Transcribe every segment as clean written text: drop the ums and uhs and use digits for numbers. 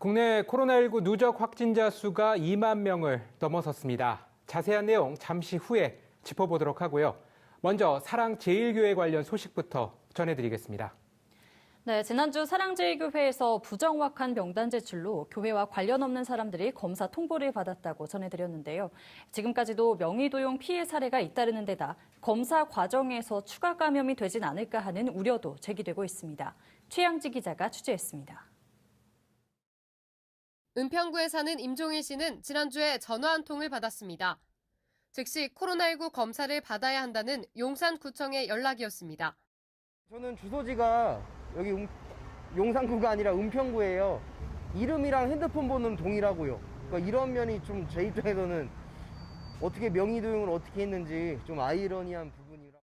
국내 코로나19 누적 확진자 수가 2만 명을 넘어섰습니다. 자세한 내용 잠시 후에 짚어보도록 하고요. 먼저 사랑제일교회 관련 소식부터 전해드리겠습니다. 네, 지난주 사랑제일교회에서 부정확한 명단 제출로 교회와 관련 없는 사람들이 검사 통보를 받았다고 전해드렸는데요. 지금까지도 명의도용 피해 사례가 잇따르는 데다 검사 과정에서 추가 감염이 되진 않을까 하는 우려도 제기되고 있습니다. 최양지 기자가 취재했습니다. 은평구에 사는 임종일 씨는 지난주에 전화 한 통을 받았습니다. 즉시 코로나19 검사를 받아야 한다는 용산구청의 연락이었습니다. 저는 주소지가 여기 용산구가 아니라 은평구예요. 이름이랑 핸드폰 번호는 동일하고요. 그러니까 이런 면이 좀 제 입장에서는 어떻게 명의도용을 어떻게 했는지 좀 아이러니한 부분이라.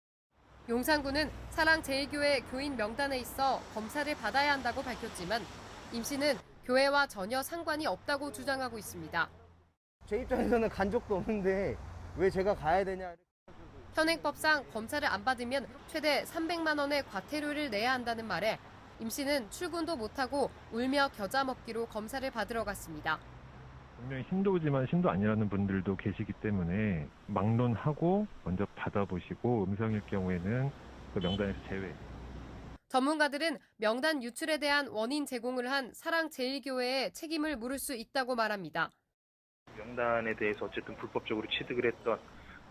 용산구는 사랑제일교회 교인 명단에 있어 검사를 받아야 한다고 밝혔지만 임 씨는 교회와 전혀 상관이 없다고 주장하고 있습니다. 제 입장에서는 간 적도 없는데 왜 제가 가야 되냐. 현행법상 검사를 안 받으면 최대 300만 원의 과태료를 내야 한다는 말에 임 씨는 출근도 못하고 울며 겨자 먹기로 검사를 받으러 갔습니다. 분명히 신도지만 신도 아니라는 분들도 계시기 때문에 막론하고 먼저 받아보시고 음성일 경우에는 그 명단에서 제외. 전문가들은 명단 유출에 대한 원인 제공을 한 사랑제일교회에 책임을 물을 수 있다고 말합니다. 명단에 대해서 어쨌든 불법적으로 취득을 했던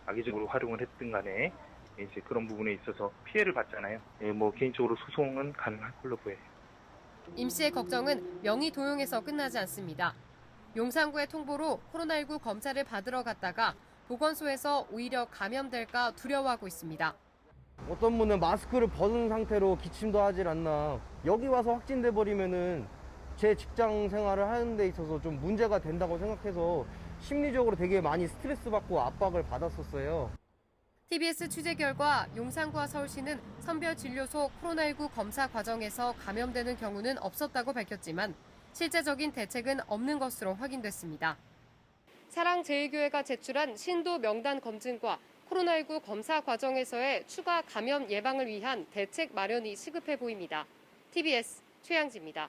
악의적으로 활용을 했든 간에 이제 그런 부분에 있어서 피해를 받잖아요. 개인적으로 소송은 가능할 걸로 보여요. 임 씨의 걱정은 명의 도용에서 끝나지 않습니다. 용산구의 통보로 코로나19 검사를 받으러 갔다가 보건소에서 오히려 감염될까 두려워하고 있습니다. 어떤 분은 마스크를 벗은 상태로 기침도 하질 않나. 여기 와서 확진돼 버리면은 제 직장 생활을 하는 데 있어서 좀 문제가 된다고 생각해서 심리적으로 되게 많이 스트레스 받고 압박을 받았었어요. TBS 취재 결과 용산구와 서울시는 선별진료소 코로나19 검사 과정에서 감염되는 경우는 없었다고 밝혔지만 실제적인 대책은 없는 것으로 확인됐습니다. 사랑제일교회가 제출한 신도 명단 검증과 코로나19 검사 과정에서의 추가 감염 예방을 위한 대책 마련이 시급해 보입니다. TBS 최양지입니다.